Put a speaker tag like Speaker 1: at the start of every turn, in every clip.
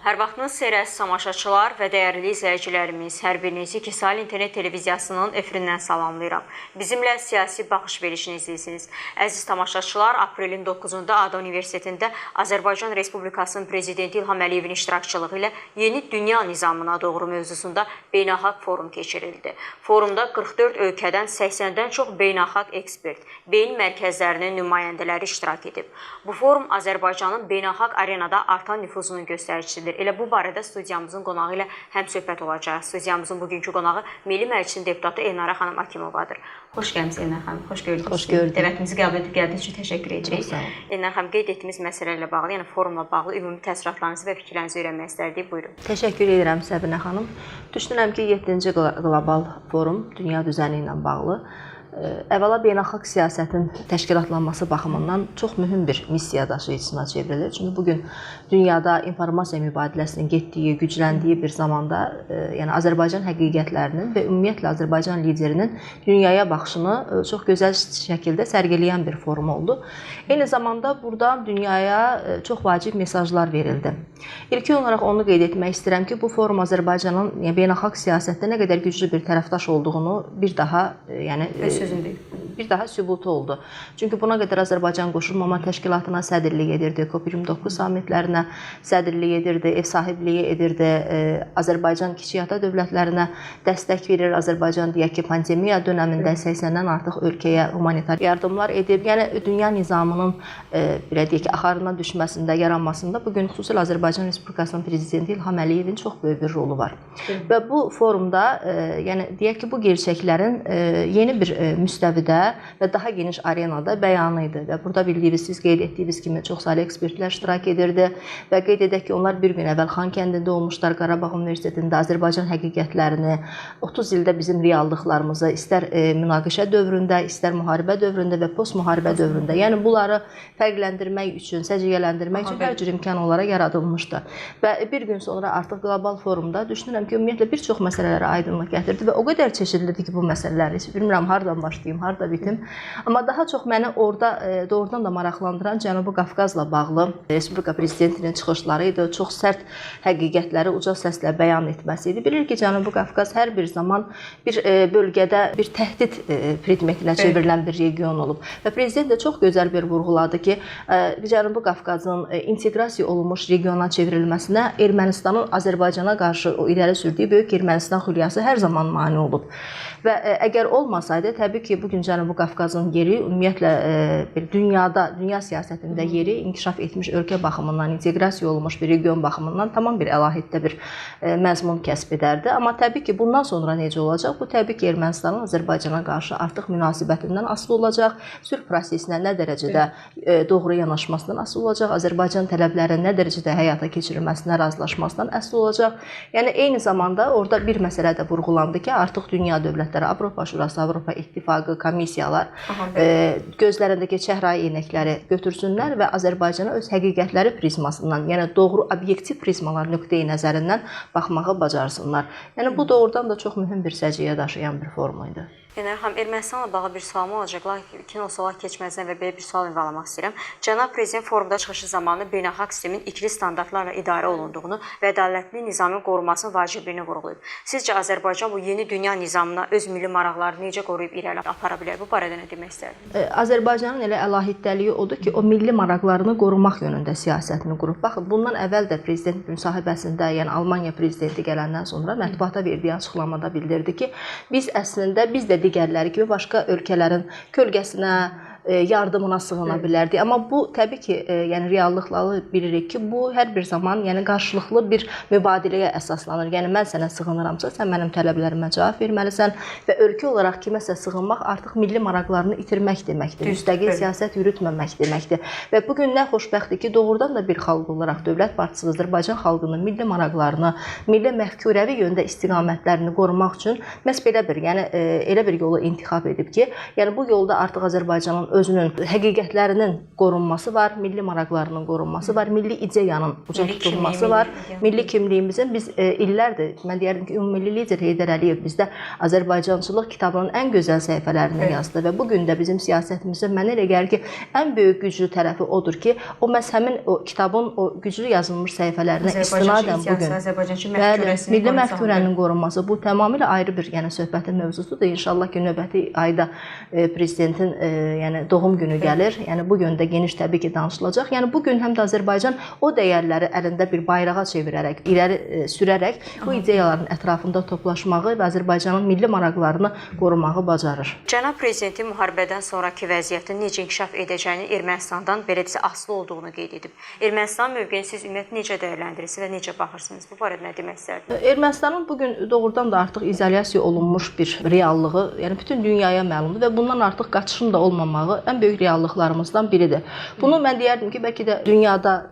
Speaker 1: Hər vaxtınız xeyir əziz tamaşaçılar və dəyərli izləyicilərimiz. Hər birinizi Kisal İnternet Televiziyasının efirindən salamlayıram. Bizimlə siyasi baxış verilişini izləyirsiniz. Əziz tamaşaçılar, aprelin 9-da ADA Universitetində Azərbaycan Respublikasının Prezidenti İlham Əliyevin iştirakçılığı ilə Yeni Dünya Nizamına doğru mövzusunda beynəlxalq forum keçirildi. Forumda 44 ölkədən 80-dən çox beynəlxalq ekspert, beyin mərkəzlərinin nümayəndələri iştirak edib. Bu forum Azərbaycanın beynəlxalq arenada artan nüfuzunun göstəricisidir. Elə bu barədə studiyamızın qonağı ilə həmsöhbət olacaq. Studiyamızın bugünkü qonağı Milli Məclisin deputatı Elnarə xanım Akimovadır. Xoş gəlmisiniz Elnarə xanım. Xoş gördük.
Speaker 2: Xoş gördük.
Speaker 1: Dəvətimizi qəbul edib gəldiyiniz üçün təşəkkür edirik. Elnarə xanım, qeyd etdiyimiz məsələlərlə bağlı, yəni forumla bağlı ümumi təəssüratlarınızı və fikirlərinizi öyrənmək istərdik. Buyurun.
Speaker 2: Təşəkkür edirəm Səbinə xanım. Düşünürəm ki, 7-ci qlobal forum dünya düzəni ilə bağlı əvvəla beynəlxalq siyasətin təşkilatlanması baxımından çox mühüm bir missiya daşıyıcısına çevrilir. Çünki bugün dünyada informasiya mübadiləsinin getdiyi, gücləndiyi bir zamanda yəni Azərbaycan həqiqətlərinin və ümumiyyətlə Azərbaycan liderinin dünyaya baxışını çox gözəl şəkildə sərgiləyən bir forum oldu. Eyni zamanda burada dünyaya çox vacib mesajlar verildi. İlkin olaraq onu qeyd etmək istəyirəm ki, bu forum Azərbaycanın beynəlxalq siyasətdə nə qədər güclü bir tərəfdaş olduğunu bir daha bir daha sübutu oldu. Çünki buna qədər Azərbaycan Qoşulmama Təşkilatına sədrlik edirdi, COP29 sammitlərinə sədrlik edirdi, ev sahibliyi edirdi, Azərbaycan kiçik ata dövlətlərinə dəstək verir. Azərbaycan deyək ki, pandemiya dönəmində 80-dən artıq ölkəyə humanitar yardımlar edib. Yəni dünya nizamının belə deyək ki, axarına düşməsində, yaranmasında bugün xüsusilə Azərbaycan Respublikasının prezidenti İlham Əliyevin çox böyük bir rolu var. Və bu forumda yəni deyək ki, bu gerçəklərin yeni bir müstəvidə və daha geniş arenada bəyanı idi və burada bildiyiniz, siz qeyd etdiyiniz kimi çoxsaylı ekspertlər iştirak edirdi və qeyd edək ki, onlar bir gün əvvəl Xankəndində olmuşlar, Qarabağ Universitetində Azərbaycan həqiqətlərini, 30 ildə bizim reallıqlarımızı, istər münaqişə dövründə, istər müharibə dövründə və post-müharibə dövründə, yəni bunları fərqləndirmək üçün, səciyyələndirmək üçün hər cür imkan olaraq yaradılmışdı. Və bir gün sonra artıq qlobal forumda düşünürəm ki, ümumiyyətlə bir çox məsələlərə aydınlıq gətirdi və o qədər çeşidlidir ki, bu məsələləri, bilmirəm hardan başlayım, harda bitim. Amma daha çox məni orada doğrudan da maraqlandıran Cənubi Qafqazla bağlı Respublika Prezidentinin çıxışları idi. Çox sərt həqiqətləri uca səslə bəyan etməsi idi. Bilir ki, Cənubi Qafqaz hər bir zaman bir bölgədə bir təhdid predmetinə çevrilən bir region olub. Və Prezident də çox gözəl bir vurğuladı ki, Cənubi Qafqazın inteqrasiya olunmuş regiona çevrilməsinə Ermənistanın Azərbaycana qarşı o irəli sürdüyü Böyük Ermənistan xülyası hər zaman mane olub. Və əgər olmasaydı, təbii ki, bugün Cənubi Qafqazın yeri ümumiyyətlə dünya siyasətində yeri inkişaf etmiş ölkə baxımından, inteqrasiya olunmuş bir region baxımından tamam bir əlahiddə bir məzmun kəsb edərdi. Amma təbii ki, bundan sonra necə olacaq? Bu təbii ki, Ermənistanın Azərbaycana qarşı artıq münasibətindən asılı olacaq, sülh prosesinə nə dərəcədə doğru yanaşmasından asılı olacaq, Azərbaycan tələblərinin nə dərəcədə həyata keçirilməsinə razılaşmasından asılı olacaq. Yəni eyni zamanda orada bir məsələ də vurğulandı ki, artıq dünya dövlətləri, Avropa Şurası, Avropa İttifaqı, komissiyalar gözlərindəki çəhrayı eynəkləri götürsünlər və Azərbaycana öz həqiqətləri prizmasından, yəni doğru obyektiv prizmalar nöqteyi nəzərindən baxmağı bacarsınlar. Yəni bu doğrudan da çox mühüm bir səciyyə daşıyan bir forum idi.
Speaker 1: Elnarə xanım, Ermənistanla bağlı bir sualım olacaq. Lakin o suala keçməzdən və belə bir sual ünvanlamaq istəyirəm. Cənab Prezident forumda çıxışı zamanı beynəlxalq sistemin ikili standartlarla idarə olunduğunu və ədalətli nizamın qorunmasının vacibliyini vurğulayıb. Sizcə Azərbaycan bu yeni dünya nizamına öz milli maraqlarını necə qoruyub irəli apara bilər? Bu barədə nə demək istərdiniz?
Speaker 2: Azərbaycanın elə əlahidəliyi odur ki, o milli maraqlarını qorumaq yönündə siyasətini qurub. Baxın, bundan əvvəl də prezident müsahibəsində, yəni Almaniya prezidenti gələndən sonra mətbuata verdiyi açıqlamada bildirdi ki, biz də digərləri kimi başqa ölkələrin kölgəsinə, yardımına sığına bilərdi. Amma bu təbii ki, yəni reallıqları bilirik ki, bu hər bir zaman yəni qarşılıqlı bir mübadiləyə əsaslanır. Yəni mən sənə sığınıramsa, sən mənim tələblərimə cavab verməlisən və ölkə olaraq kiməsə sığınmaq artıq milli maraqlarını itirmək deməkdir. Müstəqil siyasət yürütməmək deməkdir. Və bu gün nə xoşbəxtdir ki, doğrudan da bir xalq olaraq Dövlət Partisi Azərbaycan xalqının milli maraqlarını, milli məfkurəvi yöndə istiqamətlərini qorumaq üçün məhz belə bir, yəni elə bir yolu intixab edib ki, yəni bu yolda artıq Azərbaycanın özünün həqiqətlərinin qorunması var, milli maraqlarının qorunması var, milli ideyanın uca tutulması var, milli kimliyimizin biz illərdir, mən deyərdim ki, ümummilli lider Heydər Əliyev bizdə Azərbaycançılıq kitabının ən gözəl səhifələrini yazdı və bu gün də bizim siyasətimizdə mənə elə gəlir ki, ən böyük güclü tərəfi odur ki, o məhz həmin o kitabın o güclü yazılmış səhifələrinə istinadən bu gün milli məfkurənin qorunması bu tamamilə ayrı bir söhbətin mövzusudur. İnşallah ki, növbəti ayda prezidentin doğum günü gəlir. Yəni bu gün də geniş təbii ki danışılacaq. Yəni bu gün həm də Azərbaycan o dəyərləri əlində bir bayrağa çevirərək, irəli sürərək bu ideyaların ətrafında toplaşmağı və Azərbaycanın milli maraqlarını qorumağı bacarır.
Speaker 1: Cənab prezidentin müharibədən sonraki vəziyyətin necə inkişaf edəcəyini Ermənistandan belə desə asılı olduğunu qeyd edib. Ermənistan mövqeyini siz ümumiyyətlə necə dəyərləndirirsiniz və necə baxırsınız? Bu barədə nə demək istərdiniz?
Speaker 2: Ermənistanın bugün doğrudan da artıq izolyasiya olunmuş bir reallığı, yəni bütün dünyaya məlumdur və bundan artıq qaçışın da olmamağı ən böyük reallıqlarımızdan biridir. Bunu mən deyərdim ki, bəlkə də dünyada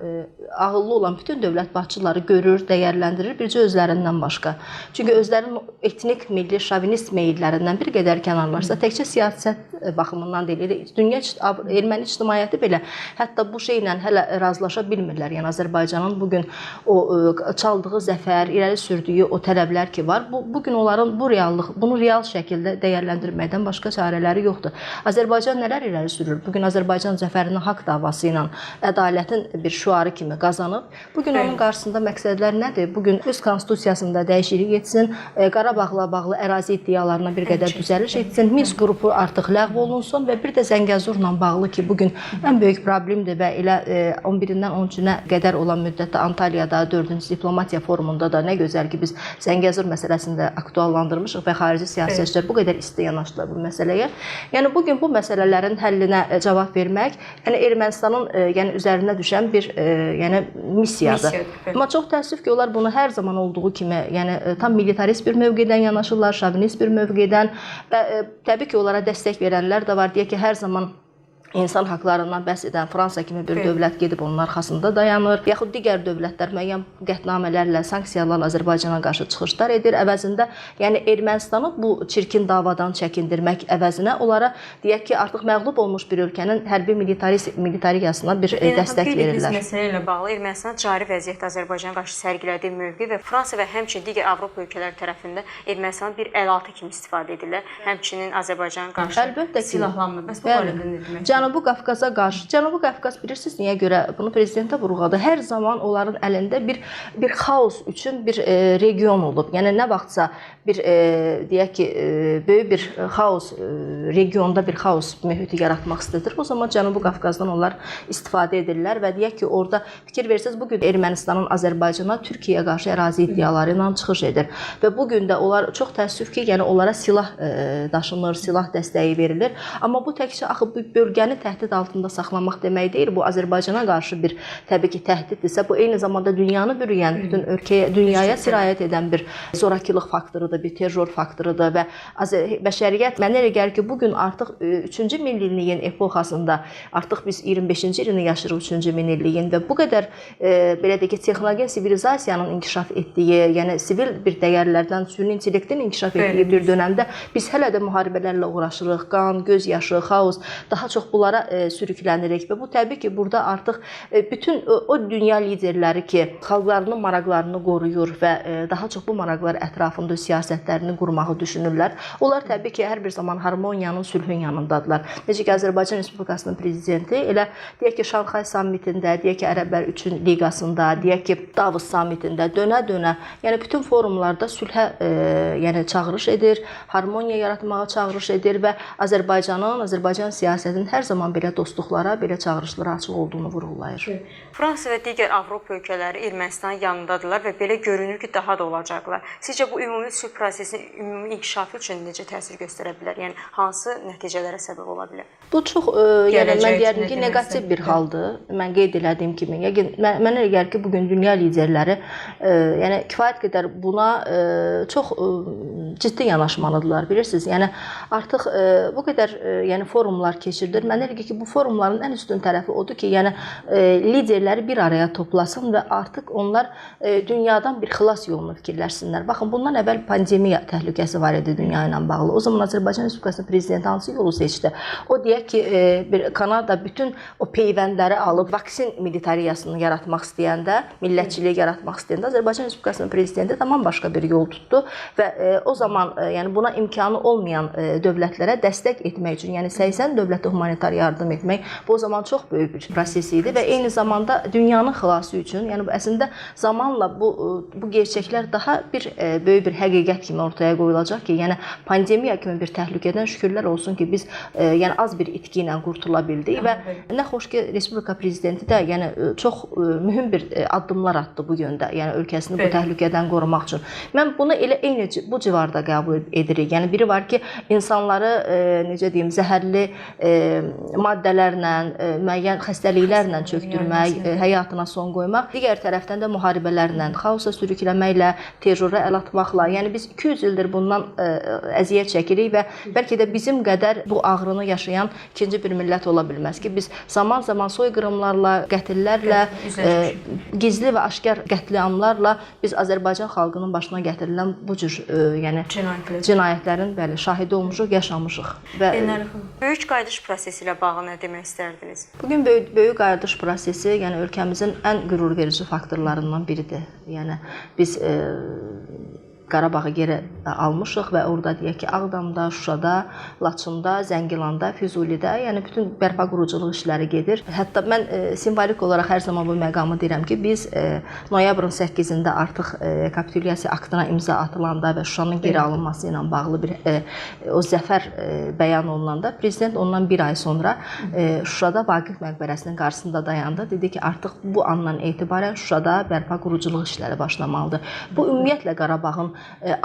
Speaker 2: ağıllı olan bütün dövlət başçıları görür, dəyərləndirir, bircə özlərindən başqa. Çünki özlərinin etnik, milli, şovinist meyillərindən bir qədər kənarlarsa, təkcə siyasət baxımından deyil, dünya erməni ictimaiyyəti belə hətta bu şeylə hələ razılaşa bilmirlər. Yəni Azərbaycanın bugün o çaldığı zəfər, irəli sürdüyü o tələblər ki var, bugün onların bu reallıq, bunu real şəkildə dəyərləndirməkdən başqa çarələri yoxdur. Azərbaycan nələr irəli sürür? Bugün Azərbaycan zəfərinin haqq davası ilə ədalətin bir şüarı kimi qazanıb. Bugün onun qarşısında məqsədlər nədir? Bugün öz konstitusiyasında dəyişiklik etsin, Qarabağla bağlı ərazi iddialarına bir qədər düzəliş etsin, Minsk qrupu artıq ləğv olunsun və bir də Zəngəzurla bağlı ki, bugün ən böyük problemdir və elə 11-dən 13-ünə qədər olan müddətdə Antalyada 4-cü diplomatiya forumunda da nə gözəl ki, biz Zəngəzur məsələsində aktuallandırmışıq və xarici siyasətçilər bu qədər isti yanaşdılar bu məsələyə. Yəni bugün bu məsələlərin həllinə cavab vermək, yəni Ermənistanın üzərinə düşən bir missiyadır. Amma çox təəssüf ki, onlar bunu hər zaman olduğu kimi, tam militarist bir mövqedən yanaşırlar, şovinist bir mövqedən və təbii ki, onlara dəstək verənlər də var. Deyək ki, hər zaman insan haqlarından bəhs edən Fransa kimi bir dövlət gedib onun arxasında dayanır. Yaxud digər dövlətlər müəyyən qətnamələrlə, sanksiyalarla Azərbaycana qarşı çıxışlar edir. Əvəzində, Ermənistanı bu çirkin davadan çəkindirmək əvəzinə onlara deyək ki, artıq məğlub olmuş bir ölkənin hərbi militariyasına bir dəstək verirlər.
Speaker 1: Biz məsələ ilə bağlı Ermənistan cari vəziyyətdə Azərbaycana qarşı sərgilədiyi mövqe və Fransa və həmçinin digər Avropa ölkələri tərəfində Ermənistanın bir əlatı kimi istifadə edirlər. Həmçinin Azərbaycana qarşı silahlanma. Bəs bu barədə nə demək?
Speaker 2: Cənubi Qafqaza qarşı. Cənubi Qafqaz bilirsiniz niyə görə bunu prezidentə vurğuladı? Hər zaman onların əlində bir xaos üçün bir region olub. Yəni nə vaxtsa bir deyək ki, böyük bir xaos regionda bir xaos mühiti yaratmaq istədir. O zaman Cənubi Qafqazdan onlar istifadə edirlər və deyək ki, orada fikir verirsiniz, bu gün Ermənistanın Azərbaycana, Türkiyəyə qarşı ərazi iddiaları ilə çıxış edir. Və bu gün də onlar çox təəssüf ki, onlara silah daşınır, silah dəstəyi verilir. Amma bu təkcə axı bu bölgəni təhdid altında saxlamaq demək deyil. Bu Azərbaycana qarşı bir təbii ki təhdiddirsə, bu eyni zamanda dünyanı bürüyən, bütün ölkəyə, dünyaya sirayət edən bir zorakılıq faktorudur, bir terror faktorudur və bəşəriyyət mənə elə gəlir ki, bugün artıq 3-cü minilliyin epoxasında artıq biz 25-ci ilini yaşayırıq 3-cü minilliyin və bu qədər belə deyək ki, texnologiya sivilizasiyanın inkişaf etdiyi, yəni sivil bir dəyərlərdən süni intellektin inkişaf etdiyi bir dönəmdə biz hələ də müharibələrlə uğraşırıq. Qan, göz yaşı, xaos, daha çox bunlara sürüklənirik və bu təbii ki, burada artıq bütün o dünya liderləri ki, xalqlarının maraqlarını qoruyur və daha çox bu maraqlar ətrafında siyasətlərini qurmağı düşünürlər. Onlar təbii ki, hər bir zaman harmoniyanın, sülhün yanındadılar. Necə ki, Azərbaycan Respublikasının prezidenti elə deyək ki, Şanxay sammitində, deyək ki, Ərəblər üçün liqasında, deyək ki, Davos sammitində dönə-dönə, yəni bütün forumlarda sülhə çağırış edir, harmoniya yaratmağa çağırış edir və Azərbaycan siyasətinin hər zaman belə dostluqlara, belə çağırışlara açıq olduğunu vurğulayır.
Speaker 1: Fransa və digər Avropa ölkələri Ermənistanın yanındadırlar və belə görünür ki, daha da olacaqlar. Sizcə bu ümumi sülh prosesinin ümumi inkişafı üçün necə təsir göstərə bilər? Yəni hansı nəticələrə səbəb ola bilər?
Speaker 2: Bu çox, mən deyərdim ki, neqativ bir haldır. Mən qeyd elədiyim kimi, mənə elə gəlir ki, bugün dünya liderləri kifayət qədər buna çox ciddi yanaşmalıdırlar, bilirsiniz. Yəni artıq bu qədər forumlar keçirilir. Mənə elə gəlir ki, bu forumların ən üstün tərəfi odur ki, liderlər ailələri bir araya toplasın və artıq onlar dünyadan bir xilas yolunu fikirləşsinlər. Baxın, bundan əvvəl pandemiya təhlükəsi var idi dünya ilə bağlı. O zaman Azərbaycan Respublikasının prezidenti hansı yolu seçdi? O deyək ki, Kanada bütün o peyvəndləri alıb vaksin militariyasını yaratmaq istəyəndə, millətçiliyi yaratmaq istəyəndə Azərbaycan Respublikasının prezidenti tamam başqa bir yol tutdu və o zaman yəni buna imkanı olmayan dövlətlərə dəstək etmək üçün, yəni 80 dövlətə humanitar yardım etmək bu o zaman çox böyük bir proses idi və eyni zamanda dünyanın xilası üçün, yəni bu əslində zamanla bu gerçəklər daha bir böyük bir həqiqət kimi ortaya qoyulacaq ki, yəni pandemiya kimi bir təhlükədən şükürlər olsun ki, biz yəni az bir itki ilə qurtula bildik və nə xoş ki, Respublika prezidenti də yəni çox mühüm bir addımlar atdı bu yöndə, yəni ölkəsini bu təhlükədən qorumaq üçün. Mən bunu elə eyni bu civarda qəbul edirik. Yəni biri var ki, insanları necə deyim, zəhərli maddələrlə, müəyyən xəstəliklərlə çökdürmək, həyatına son qoymaq. Digər tərəfdən də müharibələrlə, xaosa sürükləməklə, terrora əl atmaqla. Yəni biz 200 ildir bundan əziyyət çəkirik və bəlkə də bizim qədər bu ağrını yaşayan ikinci bir millət ola bilməz ki, biz zaman-zaman soyqırımlarla, qətillərlə, gizli və aşkar qətliamlarla biz Azərbaycan xalqının başına gətirilən bu cür yəni cinayətlərin bəli şahidi olmuşuq, yaşamışıq. Və
Speaker 1: böyük qayıdış prosesi ilə bağlı nə demək istərdiniz?
Speaker 2: Bu gün böyük qayıdış prosesi, yəni ölkəmizin ən qürurverici faktorlarından biridir. Yəni biz Qarabağı geri almışıq və orada deyək ki, Ağdamda, Şuşada, Laçında, Zəngilanda, Füzulidə, yəni bütün bərpa quruculuq işləri gedir. Hətta mən simvolik olaraq hər zaman bu məqamı deyirəm ki, biz noyabrın 8-də artıq kapitulyasiya aktına imza atılanda və Şuşanın geri alınması ilə bağlı bir o zəfər bəyan olunanda prezident ondan bir ay sonra Şuşada Vaqif məqbərəsinin qarşısında dayandı. Dedi ki, artıq bu andan etibarən Şuşada bərpa quruculuq işləri başlamalıdır. Bu ümumiyyətlə Qarabağın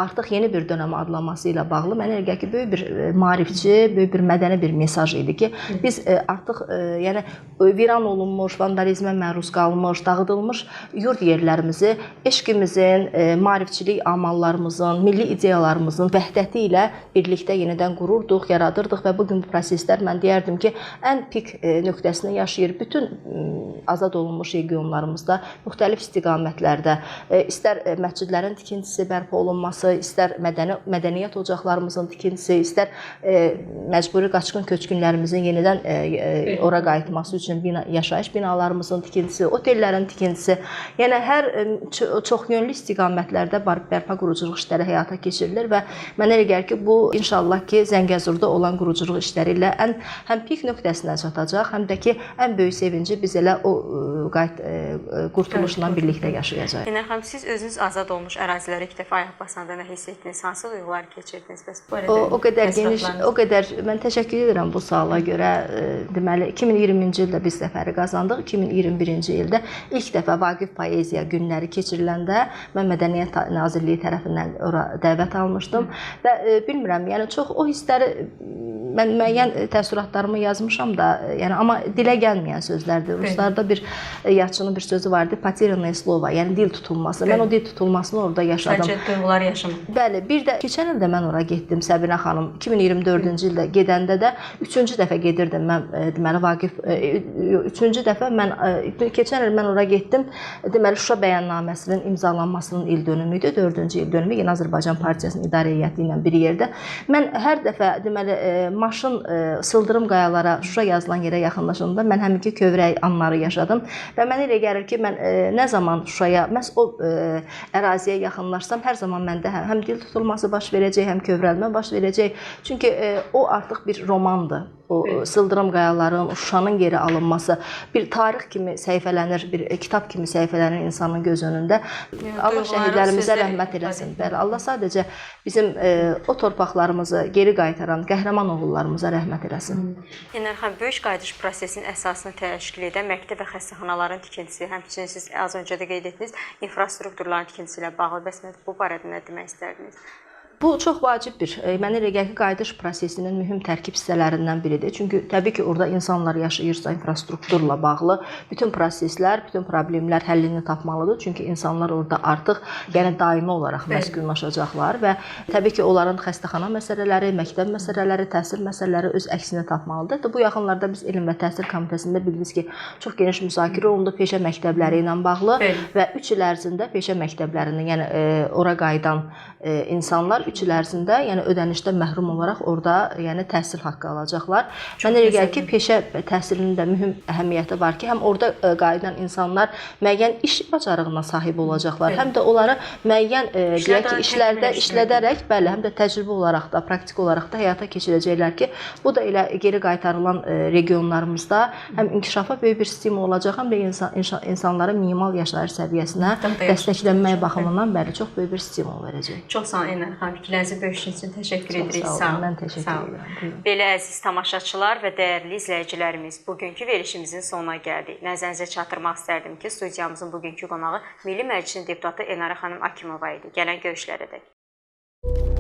Speaker 2: artıq yeni bir dönəmə adlanması ilə bağlı mənə elə gəlir ki, böyük bir maarifçi, böyük bir mədəni bir mesaj idi ki, biz artıq yəni viran olunmuş, vandalizmə məruz qalmış, dağıdılmış yurd yerlərimizi eşqimizin, maarifçilik amallarımızın, milli ideyalarımızın vəhdəti ilə birlikdə yenidən qururduq, yaradırdıq və bugün bu proseslər mən deyərdim ki, ən pik nöqtəsini yaşayır bütün azad olunmuş regionlarımızda, müxtəlif istiqamətlərdə, istər məscidlərin tikintisi bərpa olunması, istər mədəniyyət ocaqlarımızın tikintisi, istər məcburi qaçqın köçkünlərimizin yenidən ora qayıtması üçün yaşayış binalarımızın tikintisi, otellərin tikintisi, yəni hər çoxyönlü istiqamətlərdə bərpa quruculuq işləri həyata keçirilir və mənə elə gəlir ki, bu inşallah ki, Zəngəzurda olan quruculuq işləri ilə həm pik nöqtəsinə çatacaq, həm də ki, ən böyük sevinci biz elə o qurtuluşla birlikdə yaşayacağıq.
Speaker 1: Eynər xanım, siz özünüz azad olmuş ərazilərə ilk dəfə ayaq basanda nə hiss etdiniz? Hansı duyğular keçirdiniz?
Speaker 2: O qədər geniş, o qədər mən təşəkkür edirəm bu suala görə. Deməli 2020-ci ildə biz zəfəri qazandıq. 2021-ci ildə ilk dəfə Vaqif Poeziya günləri keçiriləndə mən Mədəniyyət Nazirliyi tərəfindən ora dəvət almışdım və bilmirəm, yəni çox o hissləri mən müəyyən təəssüratlarımı yazmışam da, yəni amma dilə gəlməyən sözlərdir. Ruslarda bir yazıçının bir sözü vardı, "Потерянное слово", yəni dil tutulması. Mən o dil tutulmasını orada yaşadım.
Speaker 1: Sadəcə duyğular yaşamaq.
Speaker 2: Bəli, bir də keçən il də mən ora getdim Səbinə xanım. 2024-cü ildə gedəndə də 3-cü dəfə gedirdim mən deməli Vaqif 3-cü dəfə mən keçən il mən ora getdim. Deməli Şuşa bəyannaməsinin imzalanmasının ildönümü idi, 4-cü ildönümü Yeni Azərbaycan Partiyasının idarə heyəti ilə bir yerdə. Mən hər dəfə deməli maşın sıldırım qayalara, Şuşa yazılan yerə yaxınlaşanda mən həminki kövrək anları yaşadım və mənə elə gəlir ki, mən nə zaman Şuşaya, məhz o əraziyə yaxınlaşsam, hər zaman məndə həm dil tutulması baş verəcək, həm kövrəlmə baş verəcək. Çünki o artıq bir romandır. O sıldırım qayaların, Şuşanın geri alınması bir tarix kimi səhifələnir, bir kitab kimi səhifələnir insanın göz önündə. Allah şəhidlərimizə rəhmət eləsin. Bəli, Allah sadəcə bizim o torpaqlarımızı geri qaytaran qəhrəman oğullarımıza rəhmət eləsin.
Speaker 1: Eynər xanım, böyük qayıdış prosesinin əsasını təşkil edən məktəb və xəstəxanaların tikintisi, həmçinin siz az öncə də qeyd etdiniz, infrastrukturların tikintisi ilə bağlı. Bəs bu barədə nə demək istərdiniz?
Speaker 2: Bu çox vacib bir, mənə elə gəlir ki, qayıdış prosesinin mühüm tərkib hissələrindən biridir. Çünki təbii ki, orada insanlar yaşayırsa, infrastrukturla bağlı bütün proseslər, bütün problemlər həllini tapmalıdır. Çünki insanlar orada artıq yəni daimi olaraq məskunlaşacaqlar və təbii ki, onların xəstəxana məsələləri, məktəb məsələləri, təhsil məsələləri öz əksini tapmalıdır. Bu yaxınlarda biz Elm və Təhsil Komitəsində bildiniz ki, çox geniş müzakirə olundu peşə məktəbləri ilə bağlı və 3 il ərzində peşə məktəblərinin, yəni ora qayıdan insanlar 3 il ərzində, yəni ödənişdən məhrum olaraq orada, yəni təhsil haqqı alacaqlar. Mənə elə gəlir ki, peşə təhsilinin də mühüm əhəmiyyəti var ki, həm orada qayıdan insanlar müəyyən iş bacarığına sahib olacaqlar, həm də onları müəyyən deyək ki, işlərdə işlədərək, bəli, həm də təcrübə olaraq da, praktik olaraq da həyata keçirəcəklər ki, bu da elə geri qaytarılan regionlarımızda həm inkişafa böyük bir stimul olacaq, həm də insanların minimal yaşayış səviyyəsinə dəstəklənmək baxımından bəli, çox böyük bir stimul verəcək.
Speaker 1: Çox sağ olun Elnur xanım, fikirlərinizi bölüşdüyünüz üçün təşəkkür edirik.
Speaker 2: Sağ olun, mən təşəkkür edirəm.
Speaker 1: Belə əziz tamaşaçılar və dəyərli izləyicilərimiz, bugünkü verilişimizin sonuna gəldik. Nəzərinizə çatdırmaq istərdim ki, studiyamızın bugünkü qonağı Milli Məclisin deputatı Elnur xanım Akimova idi. Gələn görüşlərə dək.